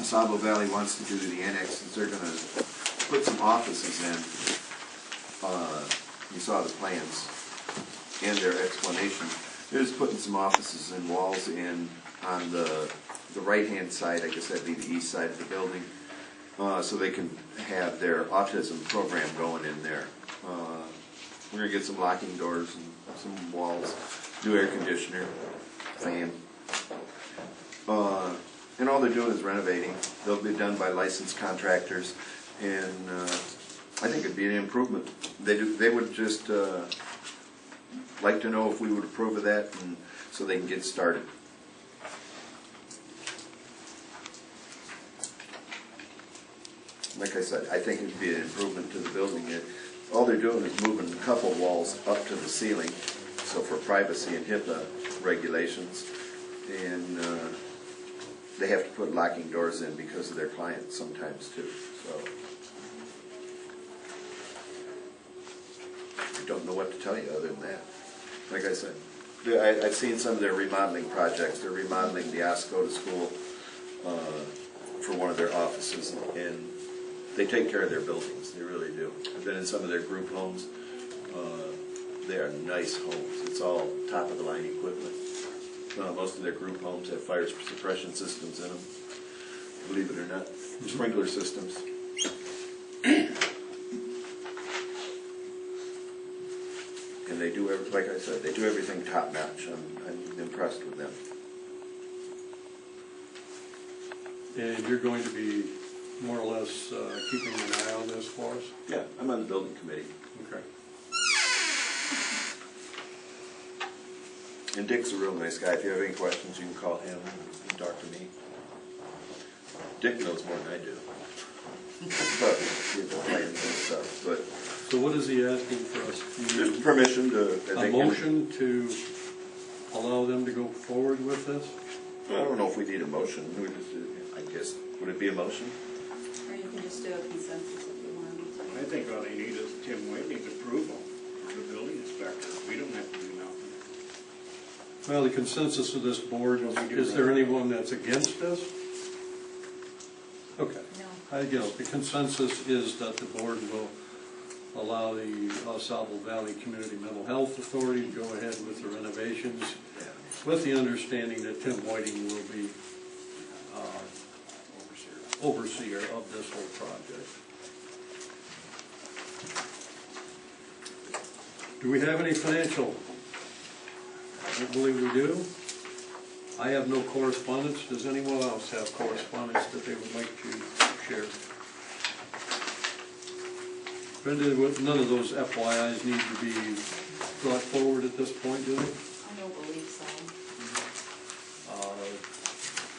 Oscoda Valley wants to do the annexes. They're going to put some offices in. You saw the plans and their explanation. They're just putting some offices and walls in on the right-hand side. I guess that'd be the east side of the building, so they can have their autism program going in there. We're going to get some locking doors and some walls, new air conditioner, fan. And all they're doing is renovating. They'll be done by licensed contractors, and I think it'd be an improvement. They would just like to know if we would approve of that, and so they can get started. Like I said, I think it'd be an improvement to the building. All they're doing is moving a couple walls up to the ceiling, so for privacy and HIPAA regulations, and they have to put locking doors in because of their clients sometimes too. So I don't know what to tell you other than that. Like I said, I've seen some of their remodeling projects. They're remodeling the Oscoda school for one of their offices, and they take care of their buildings. They really do. I've been in some of their group homes. They are nice homes. It's all top-of-the-line equipment. Most of their group homes have fire suppression systems in them, believe it or not, sprinkler systems. And they do, like I said, they do everything top-notch. I'm impressed with them. And you're going to be more or less keeping an eye on this for us? Yeah, I'm on the building committee. Okay. And Dick's a real nice guy. If you have any questions, you can call him and talk to me. Dick knows more than I do. But with the plans and stuff. But so what is he asking for us? just permission to... A motion to allow them to go forward with this? I don't know if we need a motion. We just, I guess, would it be a motion? Or you can just do a consensus if you want to. I think all they need is Tim Whitney's approval for the building inspector. We don't have to do nothing. Well, the consensus of this board, is there anyone that's against this? Okay. No. I guess the consensus is that the board will allow the Oscoda Valley Community Mental Health Authority to go ahead with the renovations, with the understanding that Tim Whiting will be overseer of this whole project. Do we have any financial? I don't believe we do. I have no correspondence. Does anyone else have correspondence that they would like to share? Brenda, none of those FYIs need to be brought forward at this point, do they? I don't believe so.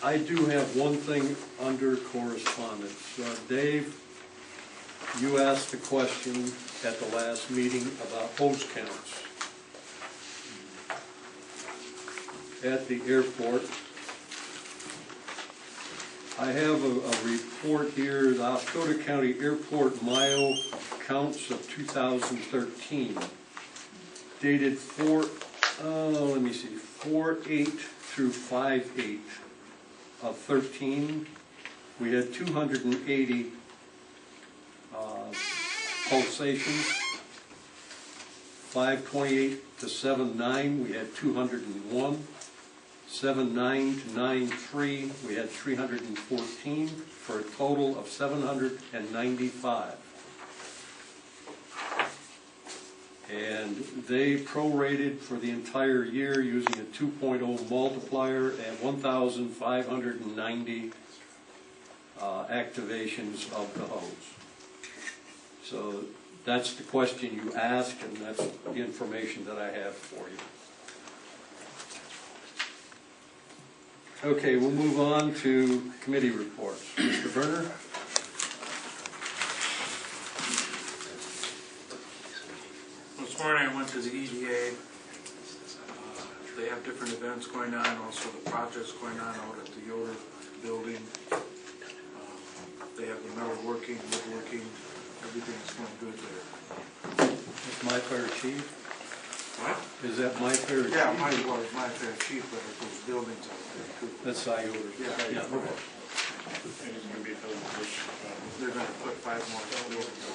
I do have one thing under correspondence. Dave, you asked a question at the last meeting about hose counts at the airport. I have a report here, the Oscoda County Airport mile counts of 2013, dated 4/8 through 5/8 of 13. We had 280 pulsations. 5/28 to 7/9 we had 201. 7/9 to 9/3 we had 314, for a total of 795. And they prorated for the entire year using a 2.0 multiplier at 1,590 activations of the hose. So that's the question you asked, and that's the information that I have for you. Okay, we'll move on to committee reports. Mr. Berner? This morning I went to the EDA. They have different events going on, also the projects going on out at the Yoder building. They have the metalworking, woodworking, everything's going good there. Is my fair chief? What? Is that my fair chief? Yeah, my fair chief, but there's those buildings out there too. That's Yoder. Yeah. Okay. And they're gonna put 5 more buildings.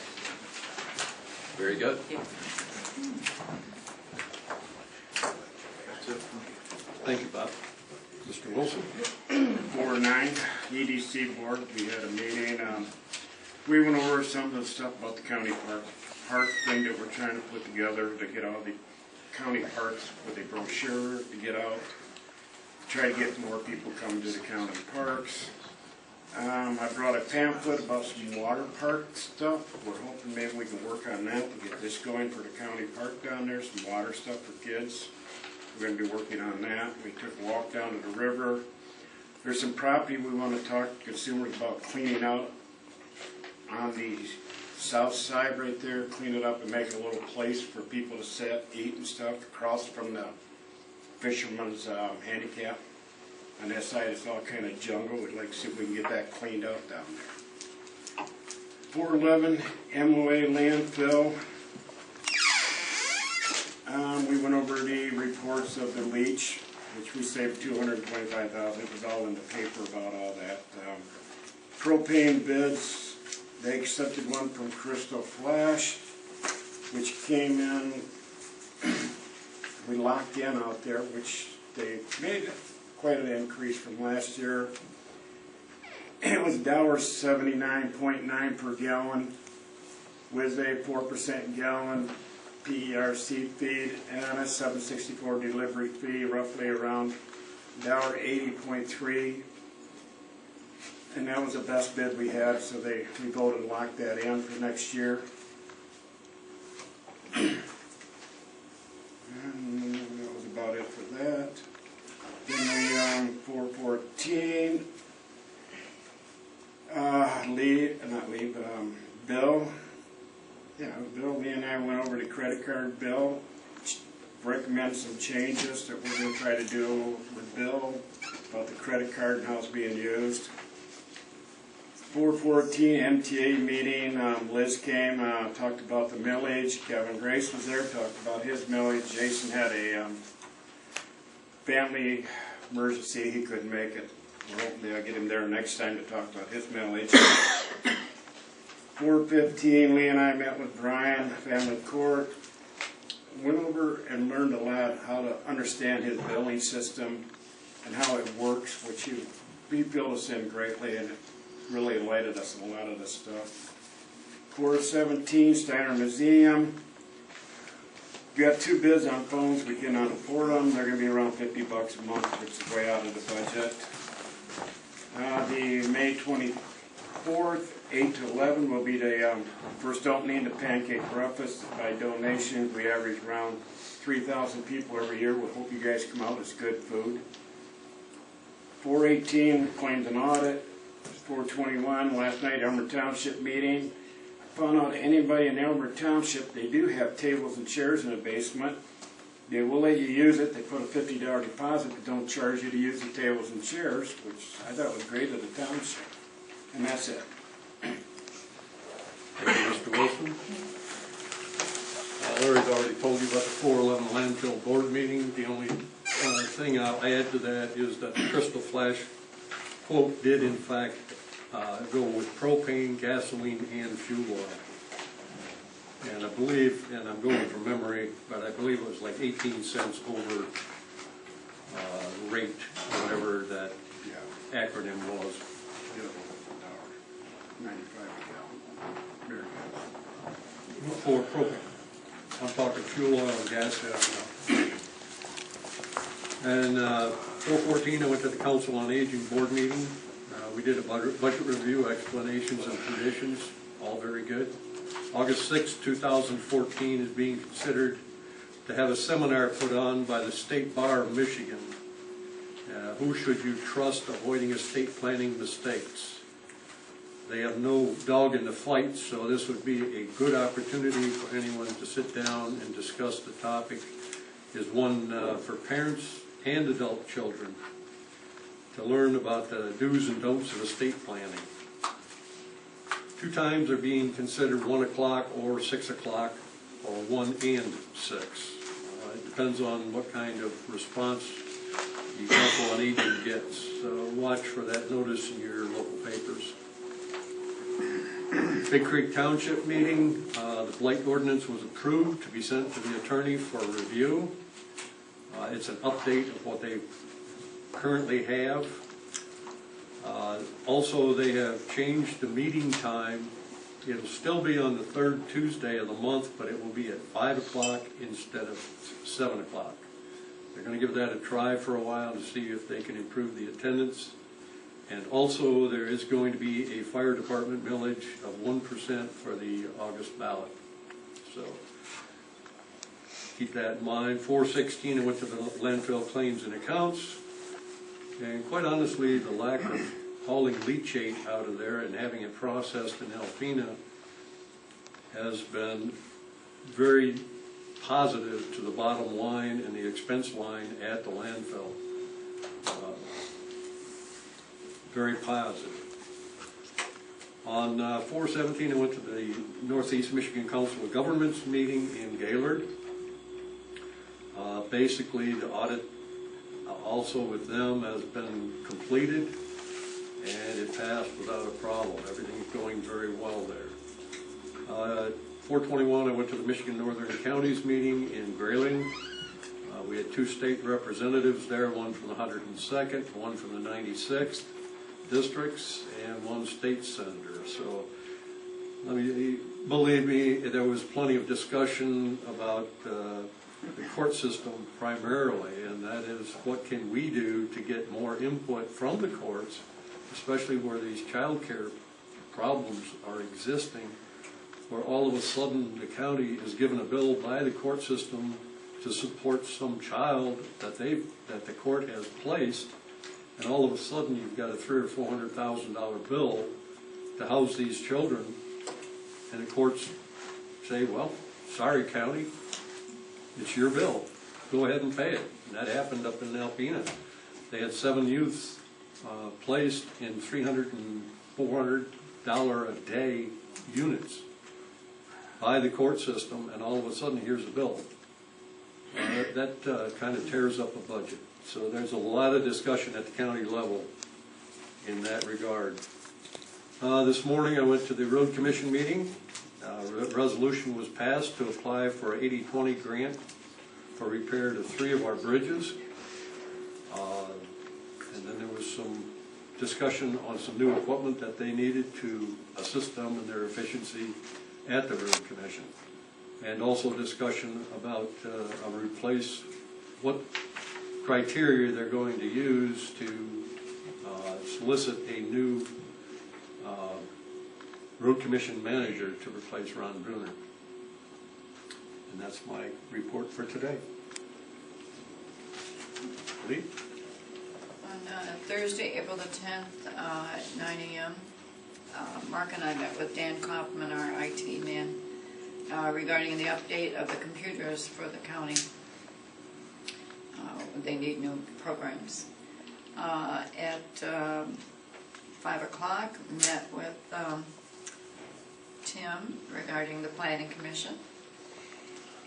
Very good. That's it for me. Thank you, Bob. Mr. Wilson? 4-9, EDC board, we had a meeting, we went over some of the stuff about the county park thing that we're trying to put together to get all the county parks with a brochure to get out, try to get more people coming to the county parks. I brought a pamphlet about some water park stuff. We're hoping maybe we can work on that to get this going for the county park down there, some water stuff for kids. We're going to be working on that. We took a walk down to the river. There's some property we want to talk to consumers about cleaning out on the south side right there, clean it up and make a little place for people to sit, eat and stuff, across from the fisherman's handicap. On that side, it's all kind of jungle. We'd like to see if we can get that cleaned up down there. 411 MOA landfill. We went over the reports of the leach, which we saved $225,000. It was all in the paper about all that. Propane bids, they accepted one from Crystal Flash, which came in. We locked in out there, which they made quite an increase from last year. It was $1.79.9 per gallon with a 4% gallon PERC feed and a $7.64 delivery fee, roughly around $1.80.3. And that was the best bid we had, so we voted to lock that in for next year. And that was about it for that. Then we 414. Bill. Yeah, Bill, Lee and I went over the credit card bill, recommend some changes that we're going to try to do with Bill about the credit card and how it's being used. 414 MTA meeting, Liz came, talked about the millage. Kevin Grace was there, talked about his millage. Jason had a family emergency, he couldn't make it. Well, hopefully I'll get him there next time to talk about his millage. 415, Lee and I met with Brian, family court, went over and learned a lot how to understand his billing system and how it works, which he filled us in greatly and it really enlightened us on a lot of this stuff. 417, Steiner Museum. We got 2 bids on phones. We can afford them. They're going to be around $50 a month, which is way out of the budget. The May 24th, 8 to 11 will be the first opening, the pancake breakfast by donations. We average around 3,000 people every year. We hope you guys come out. It's good food. 418, claims and audit. 421, last night, Elmer Township meeting. I found out anybody in Elmer Township, they do have tables and chairs in the basement. They will let you use it. They put a $50 deposit, but don't charge you to use the tables and chairs, which I thought was great of the township. And that's it. Thank you, Mr. Wilson. Larry's already told you about the 411 landfill board meeting. The only thing I'll add to that is that the Crystal Flash quote did in fact go with propane, gasoline, and fuel oil. And I believe, and I'm going from memory, but I believe it was like 18 cents over rate, whatever that acronym was. $95 a gallon. Very good. For propane. I'm talking fuel oil and gas. And 414, I went to the Council on Aging board meeting. We did a budget review, explanations and conditions, all very good. August 6, 2014 is being considered to have a seminar put on by the State Bar of Michigan. Who should you trust avoiding estate planning mistakes? They have no dog in the fight, so this would be a good opportunity for anyone to sit down and discuss the topic. Is one for parents and adult children to learn about the do's and don'ts of estate planning. 2 times are being considered, 1 o'clock or 6 o'clock, or 1 and 6. It depends on what kind of response the Council on Aging gets. So watch for that notice in your local papers. Big Creek Township meeting, the blight ordinance was approved to be sent to the attorney for review. It's an update of what they currently have. Also, they have changed the meeting time. It'll still be on the third Tuesday of the month, but it will be at 5 o'clock instead of 7 o'clock. They're going to give that a try for a while to see if they can improve the attendance. And also, there is going to be a fire department millage of 1% for the August ballot. So keep that in mind. 4/16, I went to the landfill claims and accounts. And quite honestly, the lack of hauling leachate out of there and having it processed in Alpena has been very positive to the bottom line and the expense line at the landfill. Very positive. On 4/17, I went to the Northeast Michigan Council of Governments meeting in Gaylord. Basically, the audit also with them has been completed, and it passed without a problem. Everything's going very well there. 4/21, I went to the Michigan Northern Counties meeting in Grayling. We had 2 state representatives there, one from the 102nd, one from the 96th districts, and 1 state senator. So, believe me, there was plenty of discussion about the court system primarily, and that is what can we do to get more input from the courts, especially where these child care problems are existing, where all of a sudden the county is given a bill by the court system to support some child that the court has placed, and all of a sudden you've got a $300,000 or $400,000 bill to house these children, and the courts say, well, sorry county, it's your bill, go ahead and pay it. And that happened up in Alpena. They had 7 youths placed in $300 and $400 a day units by the court system, and all of a sudden here's a bill. That kind of tears up a budget. So there's a lot of discussion at the county level in that regard. This morning I went to the road commission meeting. Resolution was passed to apply for an 80/20 grant for repair to 3 of our bridges. And then there was some discussion on some new equipment that they needed to assist them in their efficiency at the road commission. And also discussion about what criteria they're going to use to solicit a new road commission manager to replace Ron Bruner. And that's my report for today. Lee? On Thursday, April the 10th, at 9 a.m., Mark and I met with Dan Kaufman, our IT man, regarding the update of the computers for the county. They need new programs. At 5 o'clock, met with Tim regarding the planning commission.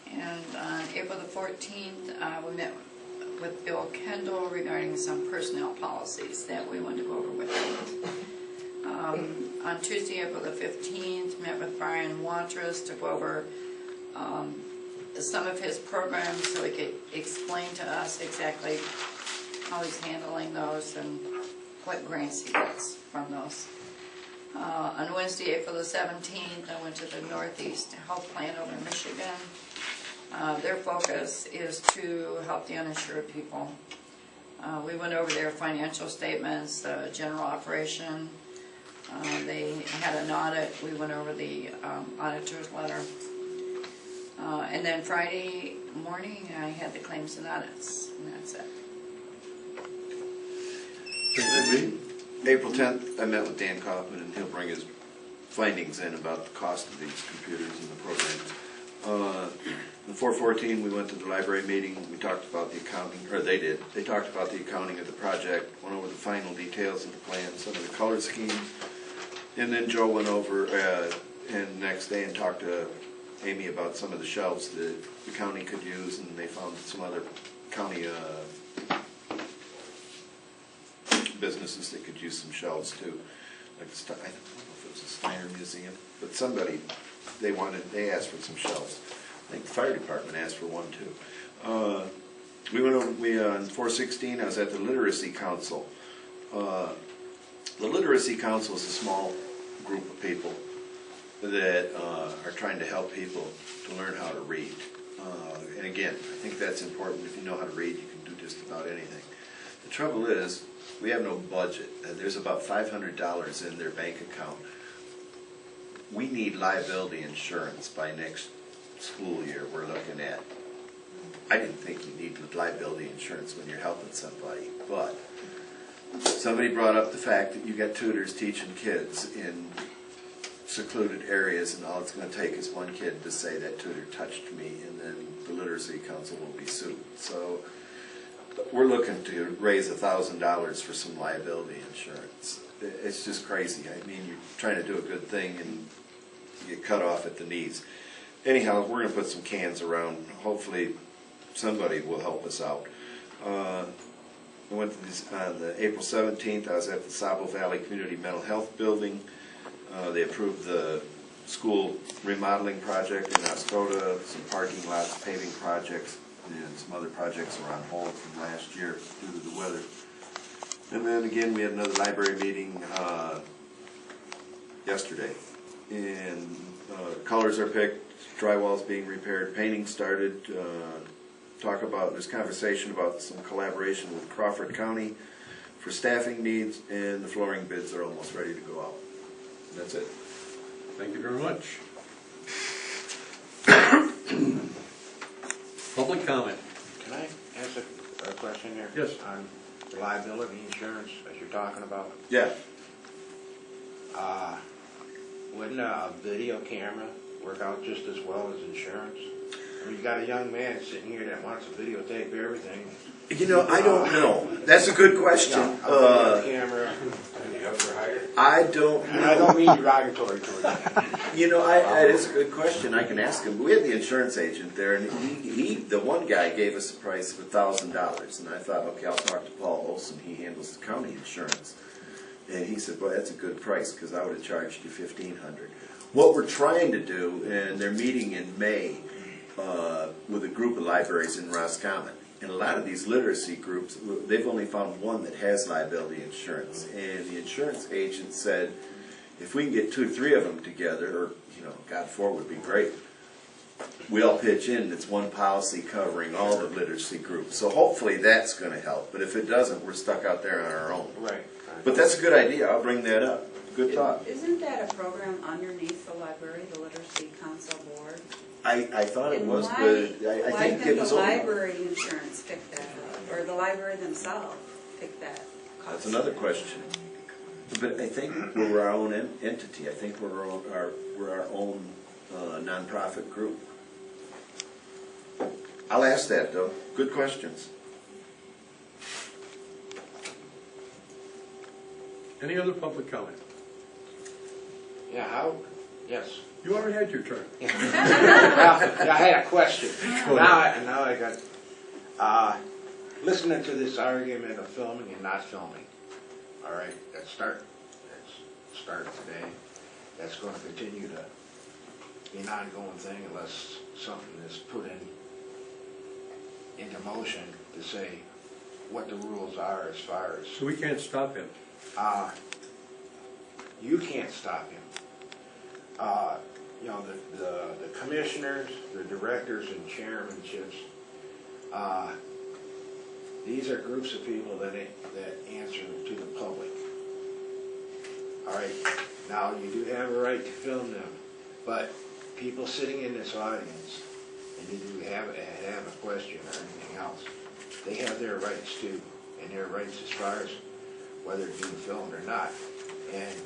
And on April the 14th, we met with Bill Kendall regarding some personnel policies that we wanted to go over with him. On Tuesday, April the 15th, met with Brian Watrous to go over some of his programs so he could explain to us exactly how he's handling those and what grants he gets from those. On Wednesday, April the 17th, I went to the Northeast Health Plan over in Michigan. Their focus is to help the uninsured people. We went over their financial statements, the general operation. They had an audit. We went over the auditor's letter. And then Friday morning, I had the claims and audits, and that's it. April 10th, I met with Dan Kaufman, and he'll bring his findings in about the cost of these computers and the program. In 4/14, we went to the library meeting. We talked about the accounting, or they did. They talked about the accounting of the project, went over the final details of the plan, some of the color schemes, and then Joe went over and next day and talked to Amy about some of the shelves that the county could use, and they found some other county businesses that could use some shelves too. like, I don't know if it was a Steiner Museum, but somebody, they asked for some shelves. I think the fire department asked for one too. We went over, on 416, I was at the Literacy Council. The Literacy Council is a small group of people that are trying to help people to learn how to read. And again, I think that's important. If you know how to read, you can do just about anything. The trouble is, we have no budget. There's about $500 in their bank account. We need liability insurance by next school year, we're looking at. I didn't think you need liability insurance when you're helping somebody, but somebody brought up the fact that you got tutors teaching kids in secluded areas, and all it's going to take is one kid to say that tutor touched me, and then the Literacy Council will be sued. So we're looking to raise $1,000 for some liability insurance. It's just crazy. I mean, you're trying to do a good thing and you get cut off at the knees. Anyhow, we're going to put some cans around. Hopefully somebody will help us out. I went to this, on the April 17th, I was at the Sabo Valley Community Mental Health Building. They approved the school remodeling project in Oscoda, some parking lots, paving projects, and some other projects are on hold from last year due to the weather. And then again, we had another library meeting yesterday. And colors are picked, drywall's being repaired, painting started. There's conversation about some collaboration with Crawford County for staffing needs, and the flooring bids are almost ready to go out. And that's it. Thank you very much. Public comment. Can I ask a question there? Yes. On liability insurance, as you're talking about, Yeah. wouldn't a video camera work out just as well as insurance? I mean, you got a young man sitting here that wants to videotape everything. You know, I don't know. That's a good question. A video camera. I don't And I don't mean derogatory towards that. You know, that is a good question. I can ask him. We had the insurance agent there, and the one guy gave us a price of $1,000, and I thought, okay, I'll talk to Paul Olson. He handles the county insurance, and he said, "Boy, that's a good price because I would have charged you $1,500." What we're trying to do, and they're meeting in May with a group of libraries in Roscommon. And a lot of these literacy groups, they've only found one that has liability insurance. And the insurance agent said, if we can get 2 or 3 of them together, or, God, 4 would be great, we all pitch in, it's one policy covering all the literacy groups. So hopefully that's going to help. But if it doesn't, we're stuck out there on our own. Right. But that's a good idea. I'll bring that up. Good thought. Isn't that a program underneath the library, the Literacy Council Board? I thought it And was, why- but I why think it couldn't was the over. library insurance pick that up, or the library themselves pick that cost? That's another question. But I think we're our own entity. I think we're our own nonprofit group. I'll ask that, though. Good questions. Any other public comment? Yeah, yes. You already had your turn. Well, I had a question. Now I got, listening to this argument of filming and not filming. All right, let's start today. That's going to continue to be an ongoing thing unless something is put into motion to say what the rules are as far as. So we can't stop him. You can't stop him. The commissioners, the directors and chairmanships, these are groups of people that answer to the public. All right, now you do have a right to film them, but people sitting in this audience, and you do have a question or anything else, they have their rights too, and their rights as far as whether it's being filmed or not. And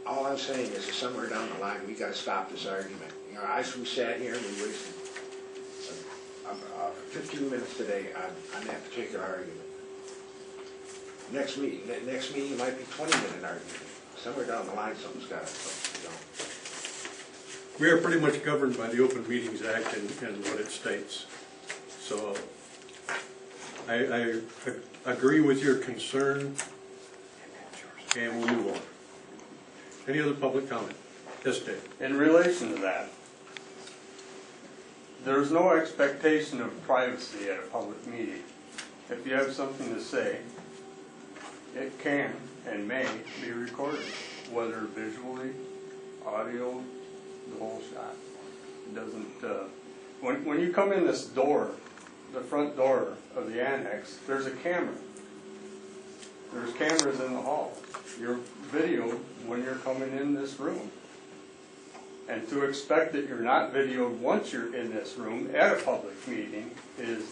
all I'm saying is that somewhere down the line, we got to stop this argument. We sat here and we wasted 15 minutes today on that particular argument. Next meeting might be 20-minute argument. Somewhere down the line, something's got to go. We are pretty much governed by the Open Meetings Act and what it states. So I agree with your concern, and we'll move on. Any other public comment? Yes, Dave. In relation to that, there's no expectation of privacy at a public meeting. If you have something to say, it can and may be recorded, whether visually, audio, the whole shot. It doesn't, when you come in this door, the front door of the annex, there's a camera. There's cameras in the hall. You're videoed when you're coming in this room. And to expect that you're not videoed once you're in this room at a public meeting is,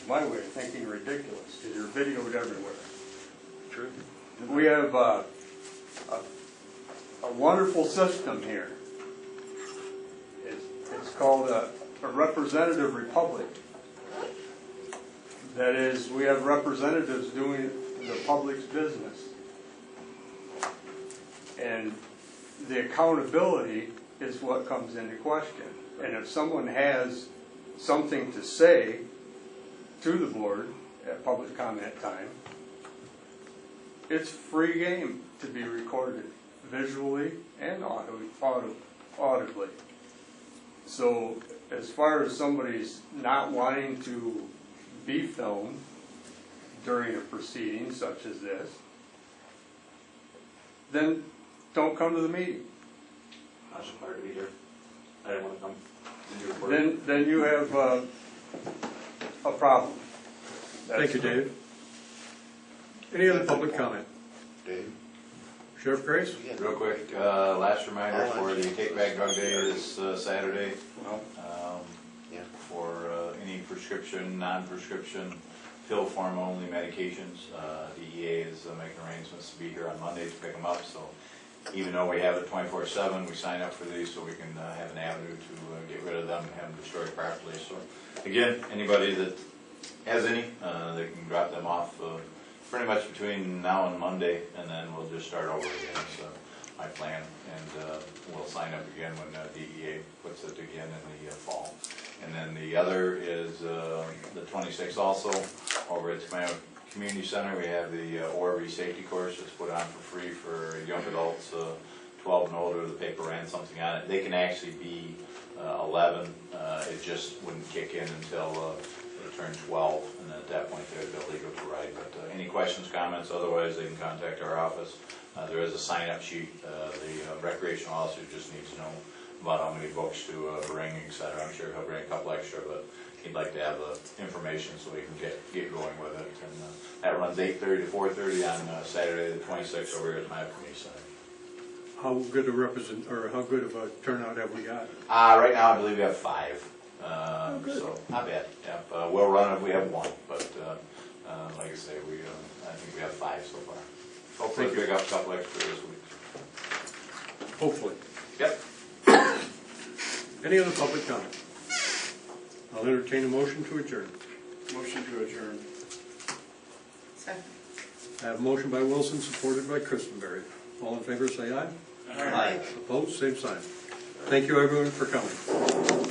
my way of thinking, ridiculous, because you're videoed everywhere. True. We have a wonderful system here. It's called a representative republic. That is, we have representatives doing the public's business. And the accountability is what comes into question. And if someone has something to say to the board at public comment time, it's free game to be recorded visually and audibly. So as far as somebody's not wanting to be filmed during a proceeding such as this, then don't come to the meeting. I was required to be here. I didn't want to come and do work. Then you have a problem. Thank you, Dave. Any other public comment? Dave? Sheriff Grace? Real quick, last reminder for the Take Back Drug Day this Saturday. Yeah. For any prescription, non-prescription, pill form only medications. DEA is making arrangements to be here on Monday to pick them up. So even though we have it 24/7, we sign up for these so we can have an avenue to get rid of them and have them destroyed properly. So again, anybody that has any, they can drop them off pretty much between now and Monday, and then we'll just start over again. So my plan, and we'll sign up again when DEA puts it again in the fall. And then the other is the 26th also, over at the Community Center. We have the ORV safety course that's put on for free for young adults, 12 and older. The paper ran something on it. They can actually be 11. It just wouldn't kick in until they turn 12, and then at that point they're legal to ride. But any questions, comments, otherwise they can contact our office. There is a sign-up sheet. The recreational officer just needs to know about how many books to bring, etc. I'm sure he'll bring a couple extra, but he'd like to have the information so we can get going with it. And that runs 8:30 to 4:30 on Saturday the 26th over here at my community center. How good how good of a turnout have we got? Right now I believe we have 5. So not bad. Yeah, we'll run if we have 1, but like I say, I think we have 5 so far. Hopefully pick up a couple extra this week. Hopefully. Yep. Any other public comment? I'll entertain a motion to adjourn. Motion to adjourn. Second. I have a motion by Wilson, supported by Christenberry. All in favor say aye. Aye. Opposed, same sign. Thank you everyone for coming.